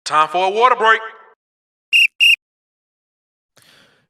Time for a water break.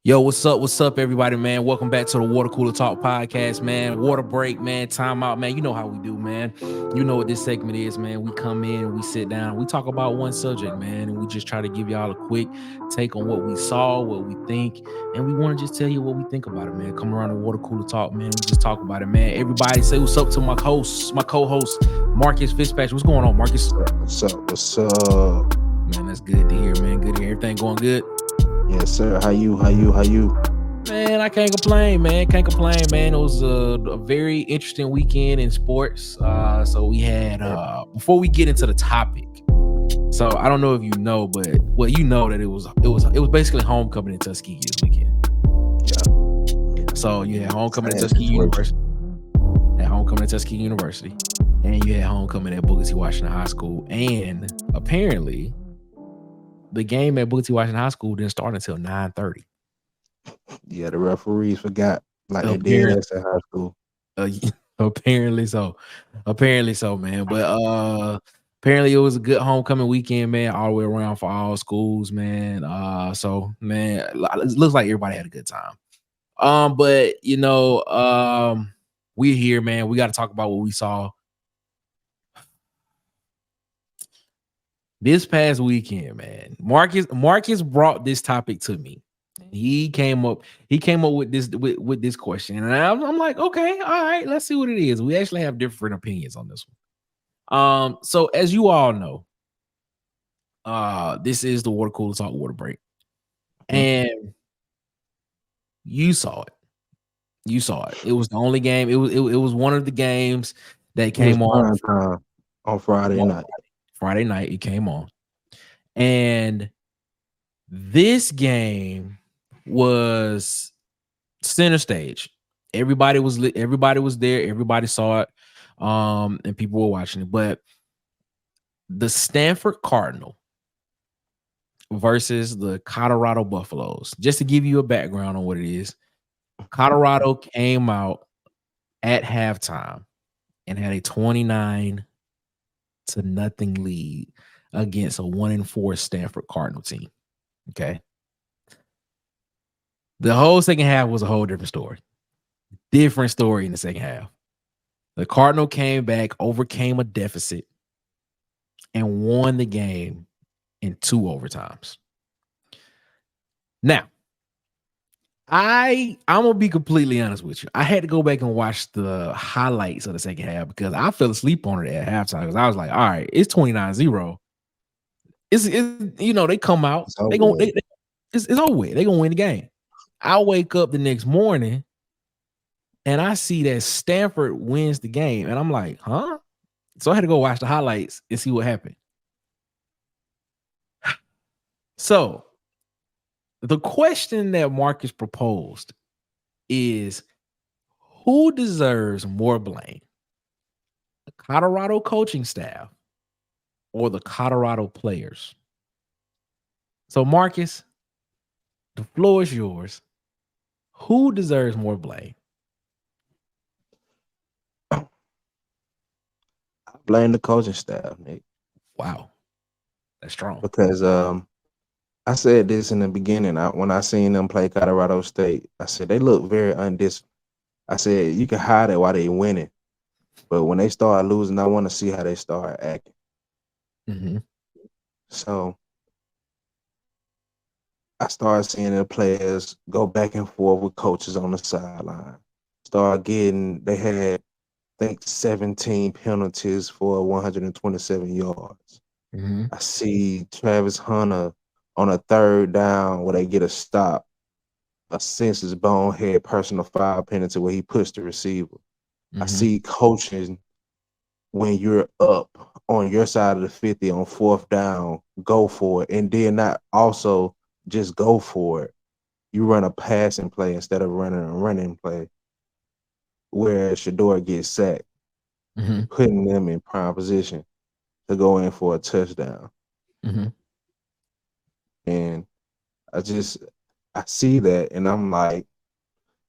Yo, what's up? What's up, everybody, man? Welcome back to the Water Cooler Talk podcast, man. Water break, man. Time out, man. You know how we do, man. You know what this segment is, man. We come in, we sit down, we talk about one subject, man, and we just try to give y'all a quick take on what we saw, what we think, and we want to just tell you what we think about it, man. Come around the Water Cooler Talk, man. We just talk about it, man. Everybody say what's up to my host, my co-host, Marcus Fitzpatrick. What's going on, Marcus? What's up? What's up? Man, that's good to hear, man. Good to hear. Everything going good? Yes, sir. How you? Man, I can't complain, man. Can't complain, man. It was a very interesting weekend in sports. So we had before we get into the topic. So I don't know if you know, but well, you know that it was basically homecoming in Tuskegee this weekend. Yeah. So you had homecoming at Tuskegee University. And you had homecoming at Booker T. Washington High School. And apparently, the game at Booker T. Washington High School didn't start until 9:30. Yeah, the referees forgot like they did us at high school. Apparently so, man. But apparently it was a good homecoming weekend, man, all the way around for all schools, man. So man, it looks like everybody had a good time. But you know, we're here, man. We got to talk about what we saw this past weekend, man. Marcus brought this topic to me. He came up with this question, and I'm like, okay, all right, let's see what it is. We actually have different opinions on this one. So as you all know, this is the Water Cooler Talk Water Break, and you saw it. It was the only game. It was one of the games that came on Friday night. Friday night, it came on, and this game was center stage. Everybody was there. Everybody saw it, and people were watching it. But the Stanford Cardinal versus the Colorado Buffaloes. Just to give you a background on what it is, Colorado came out at halftime and had a 29-0 lead against a 1-4 Stanford Cardinal team. Okay. The whole second half was a whole different story. Different story in the second half. The Cardinal came back, overcame a deficit, and won the game in 2 overtimes. Now, I'm gonna be completely honest with you. I had to go back and watch the highlights of the second half because I fell asleep on it at halftime because I was like, all right, it's 29-0. It's they come out, it's over with. They're gonna win the game. I wake up the next morning and I see that Stanford wins the game, and I'm like, huh? So I had to go watch the highlights and see what happened. So the question that Marcus proposed is, who deserves more blame? The Colorado coaching staff or the Colorado players? So Marcus, the floor is yours. Who deserves more blame? I blame the coaching staff, Nick. Wow. That's strong. Because I said this in the beginning. When I seen them play Colorado State, I said they look very undisciplined. I said you can hide it while they winning, but when they start losing, I want to see how they start acting. Mm-hmm. So I started seeing the players go back and forth with coaches on the sideline. They had, I think, 17 penalties for 127 yards. Mm-hmm. I see Travis Hunter on a 3rd down where they get a stop, a senseless bonehead personal foul penalty where he pushed the receiver. Mm-hmm. I see coaching when you're up on your side of the 50 on 4th down, go for it, and then not also just go for it. You run a passing play instead of running a running play where Shador gets sacked, putting them in prime position to go in for a touchdown. Mm-hmm. And I see that, and I'm like,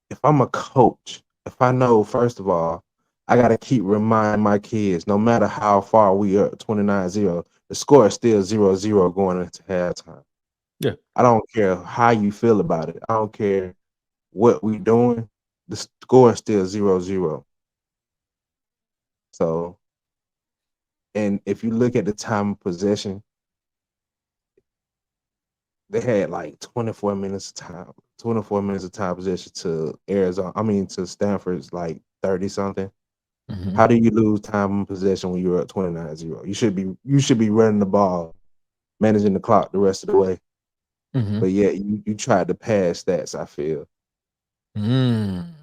if I'm a coach, if I know, first of all, I got to keep reminding my kids, no matter how far we are, 29-0, the score is still 0-0 going into halftime. Yeah. I don't care how you feel about it. I don't care what we doing. The score is still 0-0. So, and if you look at the time of possession, they had like 24 minutes of time, 24 minutes of time possession to Arizona. I mean to Stanford's like 30 something. Mhm. How do you lose time in possession when you're up 29-0? You should be running the ball, managing the clock the rest of the way. Mhm. But yeah, you tried to pass stats, I feel. Mm.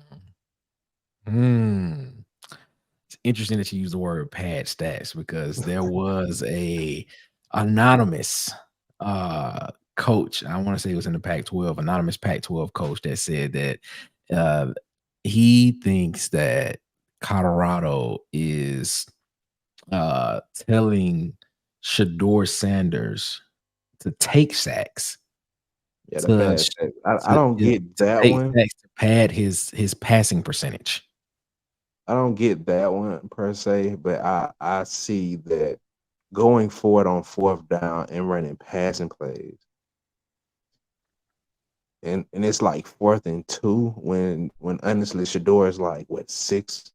Mm. It's interesting that you use the word pad stats because there was a anonymous coach. I want to say it was in the Pac-12, anonymous Pac-12 coach that said that uh, he thinks that Colorado is telling Shador Sanders to take sacks Yeah, the to pass stats. I to don't to get that take one. sacks to pad his passing percentage. I don't get that one per se, but I see that going forward on fourth down and running passing plays. And it's like 4th and 2 when honestly Shador is like what 6'3",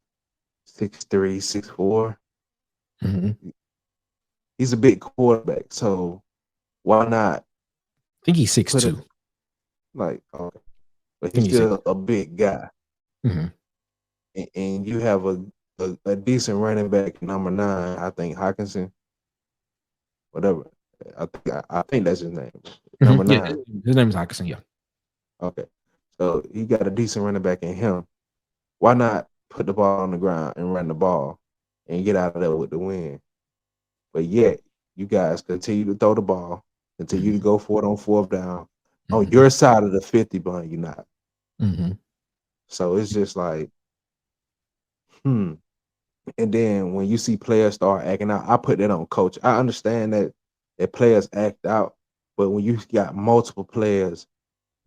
6'4". Mhm. He's a big quarterback, so why not I think he's six put it two. like okay, but I he's think he's 6. still a big guy, Mhm. and you have a decent running back number 9, I think Hawkinson, whatever. I think that's his name, number Mhm. Yeah, 9. his name is Hawkinson, yeah. Okay, so you got a decent running back in him. Why not put the ball on the ground and run the ball and get out of there with the win? But yet, you guys continue to throw the ball, continue to Mhm. go for it on fourth down on Mhm. your side of the 50, but you're not. Mhm. So it's just like, hmm. And then when you see players start acting out, I put that on coach. I understand that players act out, but when you got multiple players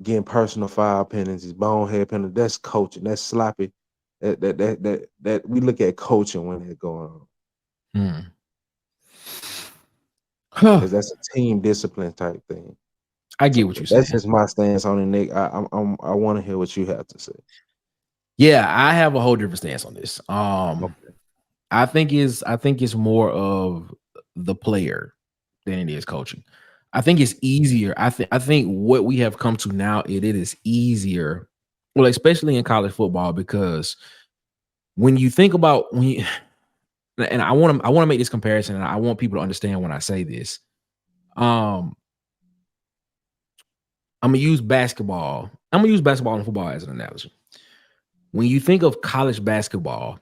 getting personal foul penalties, bonehead penalties, that's coaching. That's sloppy. That we look at coaching when it's going on Mm. Huh. because that's a team discipline type thing. I get So what you're that's saying. just my stance on it, Nick. I want to hear what you have to say. Yeah, I have a whole different stance on this. Okay. I think it's more of the player than it is coaching. I think it's easier. I think what we have come to now, it is easier, well, especially in college football, because when you think about when you and I want to make this comparison, and I want people to understand when I say this. Um, I'm gonna use basketball and football as an analogy. When you think of college basketball,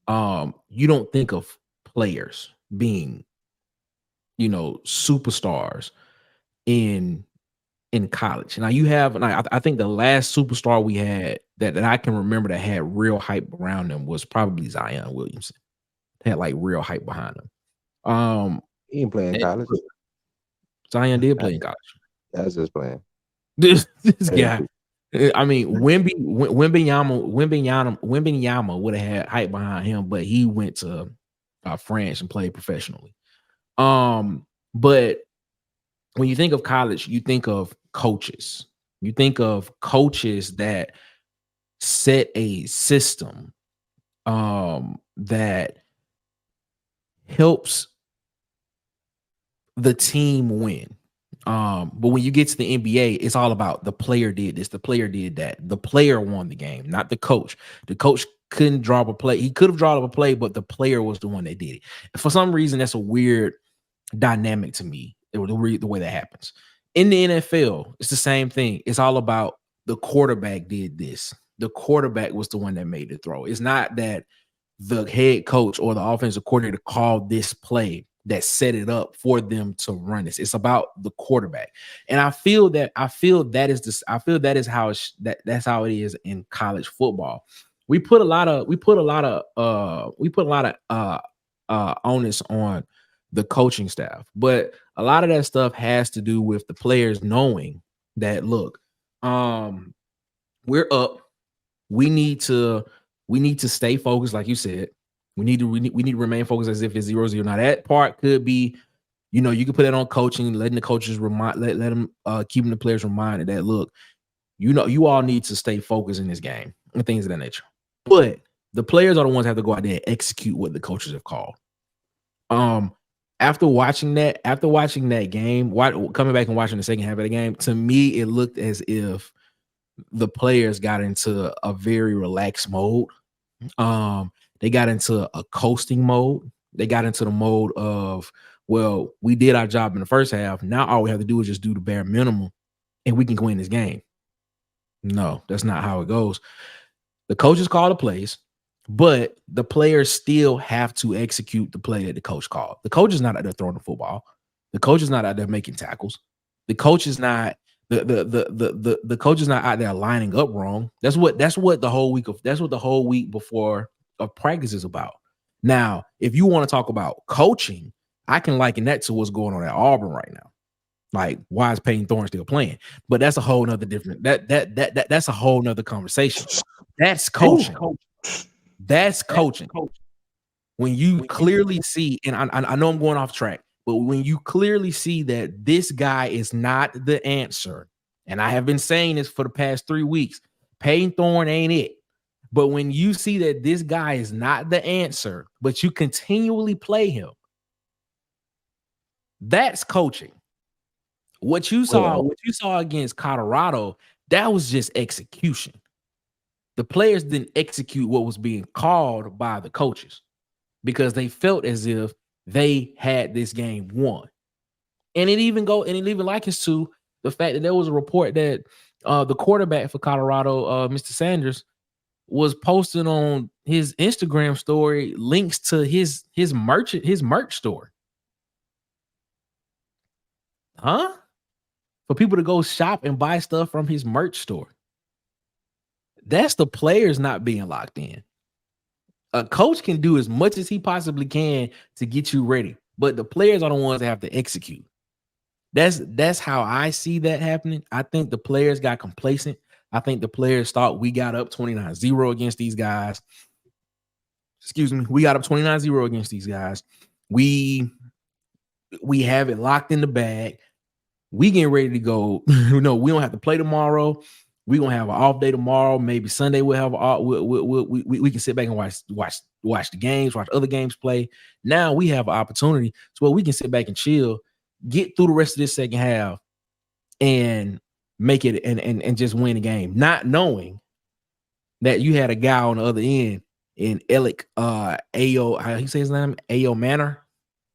you don't think of players being, superstars in college. Now you have, and I think the last superstar we had that I can remember that had real hype around them was probably Zion Williamson. Had like real hype behind him. He ain't playing And college. Zion did I, play in college. I was just playing. This Hey, guy. I mean, Wembenyama would have had hype behind him, but he went to France and played professionally. But when you think of college, you think of coaches. You think of coaches that set a system that helps the team win. But when you get to the NBA, it's all about the player did this, the player did that. The player won the game, not the coach. The coach couldn't draw up a play. He could have drawn up a play, but the player was the one that did it. And for some reason, that's a weird dynamic to me. The way that happens in the NFL, it's the same thing. It's all about the quarterback did this. The quarterback was the one that made the throw. It's not that the head coach or the offensive coordinator called this play that set it up for them to run this. It's about the quarterback. And I feel that is how that's how it is in college football. We put a lot of onus on the coaching staff, but a lot of that stuff has to do with the players knowing that, look, um we're up. We need to stay focused, like you said. We need to remain focused as if it's 0-0. Now that part could be You can put that on coaching, letting the coaches let them keeping the players reminded that look, you all need to stay focused in this game and things of that nature. But the players are the ones that have to go out there and execute what the coaches have called. Um, after watching that game, coming back and watching the second half of the game, to me, it looked as if the players got into a very relaxed mode. They got into a coasting mode. They got into the mode of, well, we did our job in the first half. Now all we have to do is just do the bare minimum, and we can win this game. No, that's not how it goes. The coaches call the plays, but the players still have to execute the play that the coach called. The coach is not out there throwing the football. The coach is not out there making tackles. The coach is not the coach is not out there lining up wrong. That's what the whole week before of practice is about. Now, if you want to talk about coaching, I can liken that to what's going on at Auburn right now. Like, why is Peyton Thorne still playing? But that's a whole nother different that's a whole nother conversation. That's coaching. That's coaching. When you clearly see, and I know I'm going off track, but when you clearly see that this guy is not the answer, and I have been saying this for the past 3 weeks, Peyton Thorne ain't it. But when you see that this guy is not the answer, but you continually play him, that's coaching. What you saw against Colorado, that was just execution. The players didn't execute what was being called by the coaches because they felt as if they had this game won. And it even likens to the fact that there was a report that the quarterback for Colorado, Mr. Sanders, was posting on his Instagram story links to his merch store. Huh? For people to go shop and buy stuff from his merch store. That's the players not being locked in. A coach can do as much as he possibly can to get you ready, but the players are the ones that have to execute. That's how I see that happening. I think the players got complacent. I think the players thought we got up 29-0 against these guys. Excuse me. We got up 29-0 against these guys. We have it locked in the bag. We getting ready to go. We don't have to play tomorrow. We're gonna have an off day tomorrow. Maybe Sunday we'll have we can sit back and watch the games, watch other games play. Now we have an opportunity to where we can sit back and chill, get through the rest of this second half, and make it and just win the game. Not knowing that you had a guy on the other end in Alec Ayo, how he say his name? Ayo Manor,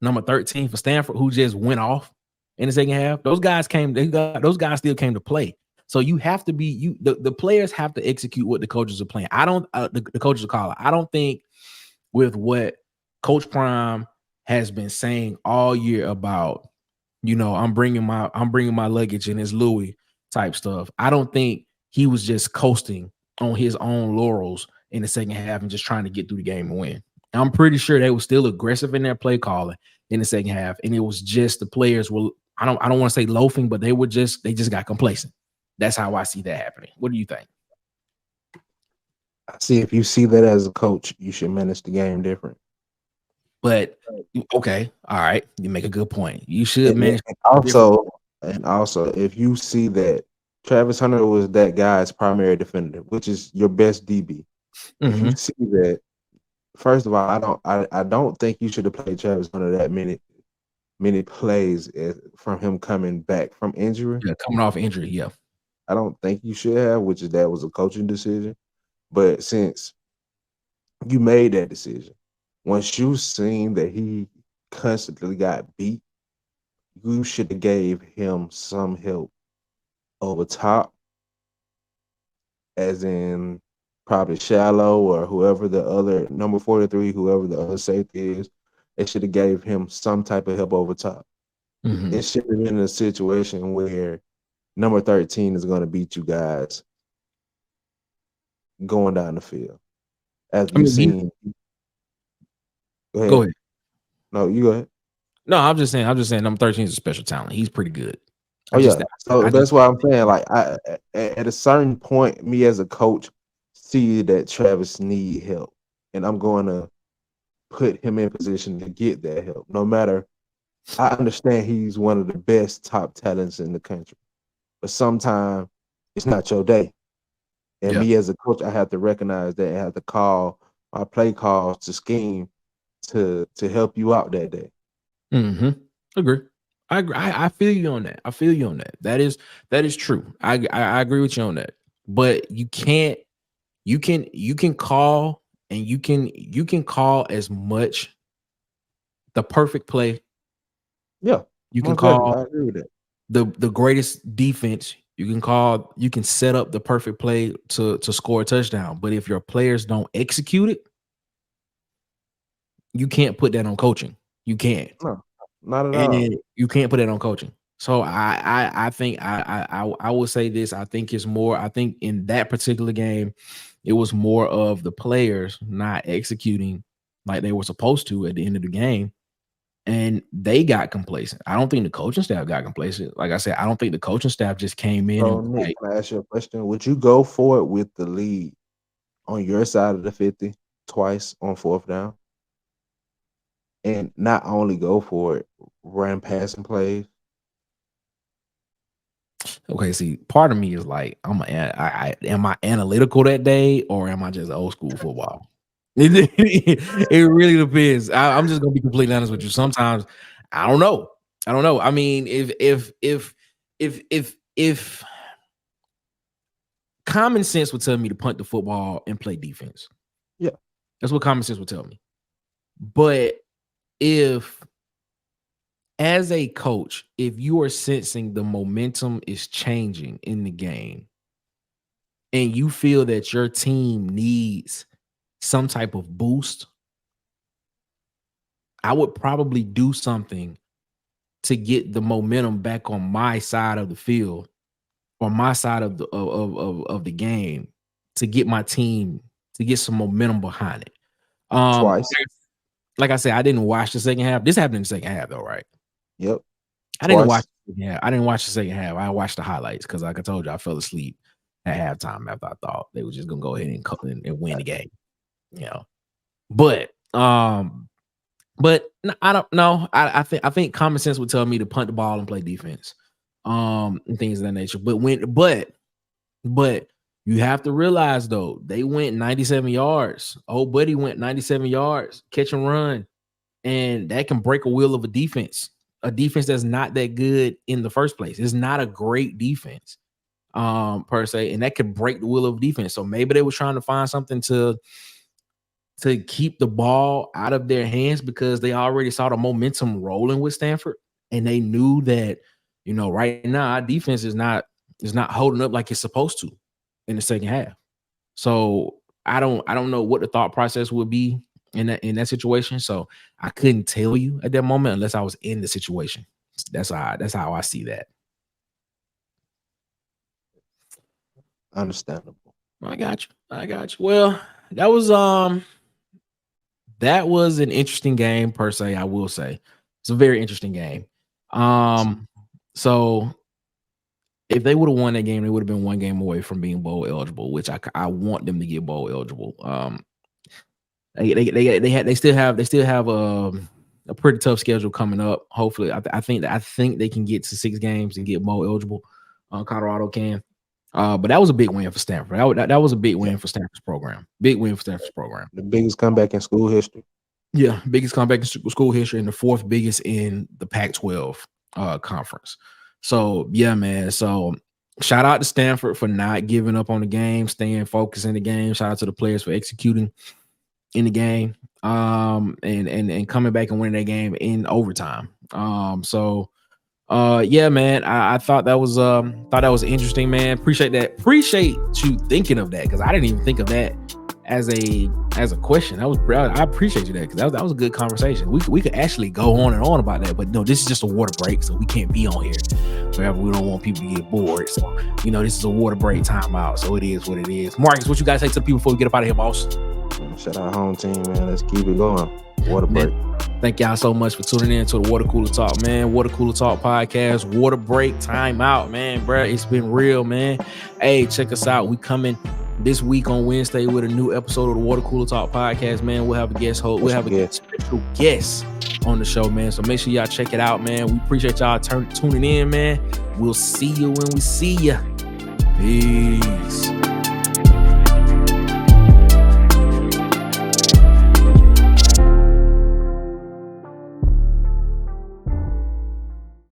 number 13 for Stanford, who just went off in the second half. Those guys still came to play. So you have to be the players have to execute what the coaches are playing. I don't the coaches are calling. I don't think with what Coach Prime has been saying all year about, I'm bringing my luggage and it's Louis type stuff. I don't think he was just coasting on his own laurels in the second half and just trying to get through the game and win. I'm pretty sure they were still aggressive in their play calling in the second half, and it was just the players were. I don't want to say loafing, but they just got complacent. That's how I see that happening. What do you think? I see. If you see that as a coach, you should manage the game different. But okay, all right, you make a good point. You should manage. And also, if you see that Travis Hunter was that guy's primary defender, which is your best DB, if you see that, first of all, I don't think you should have played Travis Hunter that many plays from him coming back from injury. Yeah, coming off injury, yeah. I don't think you should have, that was a coaching decision. But since you made that decision, once you seen that he constantly got beat, you should have gave him some help over top, as in probably Shallow or whoever the other number 43, whoever the other safety is. They should have gave him some type of help over top. It should have been a situation where number 13 is going to beat you guys going down the field. As we've seen. Go ahead. No, you go ahead. No, I'm just saying number 13 is a special talent. He's pretty good. So that's why I'm saying, like, at a certain point, me as a coach see that Travis need help, and I'm going to put him in position to get that help, no matter I understand he's one of the best top talents in the country, but sometimes it's not your day. And Yeah. me as a coach, I have to recognize that. I have to call my play calls to scheme to help you out that day. Mm-hmm. Agree. I agree. I feel you on that. I feel you on that. That is true. I agree with you on that. But you can't. You can call and you can call as much the perfect play. Yeah, You can most definitely. call I agree with that. the greatest defense. You can set up the perfect play to score a touchdown. But if your players don't execute it, you can't put that on coaching. You can't. No, not at all. And you can't put that on coaching. So I think I will say this. I think it's more. I think in that particular game, it was more of the players not executing like they were supposed to at the end of the game, and they got complacent. I don't think the coaching staff got complacent. Like I said, I don't think the coaching staff just came in and So was Nick, like, can I ask you a question? Would you go for it with the lead on your side of the 50 twice on fourth down? And not only go for it, run passing plays. okay, see, part of me is like, am I analytical that day or am I just old school football? It really depends. I'm just gonna be completely honest with you. Sometimes I don't know. I don't know. I mean, if common sense would tell me to punt the football and play defense. Yeah, That's what common sense would tell me. But if as a coach, if you are sensing the momentum is changing in the game and you feel that your team needs some type of boost, I would probably do something to get the momentum back on my side of the field or my side of the game to get my team to get some momentum behind it. Um, twice. like I said, I didn't watch the second half. This happened in the second half, though, right? Yep, I didn't watch. twice. Yeah, I didn't watch the second half. I watched the highlights because, like I told you, I fell asleep at halftime after I thought they were just gonna go ahead and win the game. You know, but I don't know. I think common sense would tell me to punt the ball and play defense, and things of that nature. But you have to realize though, they went 97 yards. Old buddy went 97 yards, catch and run, and that can break a will of a defense that's not that good in the first place. It's not a great defense, per se, and that could break the will of defense. So maybe they were trying to find something to keep the ball out of their hands because they already saw the momentum rolling with Stanford, and they knew that right now our defense is not holding up like it's supposed to in the second half. So I don't know what the thought process would be in that situation. So I couldn't tell you at that moment unless I was in the situation. That's how I see that. Understandable. I got you. I got you. Well, that was that was an interesting game per se. I will say it's a very interesting game. Um, so if they would have won that game, they would have been one game away from being bowl eligible, which I want them to get bowl eligible. They still have a pretty tough schedule coming up. Hopefully, I think they can get to 6 games and get bowl eligible. Colorado can. But that was a big win for Stanford. That was a big Yeah, win for Stanford's program. Big win for Stanford's program. the biggest comeback in school history. Yeah, biggest comeback in school history and the fourth biggest in the Pac-12 conference. So yeah, man. So shout out to Stanford for not giving up on the game, staying focused in the game. Shout out to the players for executing in the game, and coming back and winning that game in overtime. Yeah, man. I thought that was interesting, man. Appreciate that. Appreciate you thinking of that because I didn't even think of that as a question. I appreciate you that because that was a good conversation. We could actually go on and on about that, but no, this is just a water break, so we can't be on here forever. We don't want people to get bored. So this is a water break timeout. So it is what it is. Marcus, what you guys say to the people before we get up out of here, boss? Shout out home team, man. Let's keep it going. Water break. Thank y'all so much for tuning in to the Water Cooler Talk, man. Water Cooler Talk podcast, water break, time out, man, bro. It's been real, man. Hey, check us out. We coming this week on Wednesday with a new episode of the Water Cooler Talk podcast, man. We'll have a guest host. We'll have a special guest on the show, man. So make sure y'all check it out, man. We appreciate y'all tuning in, man. We'll see you when we see you. Peace.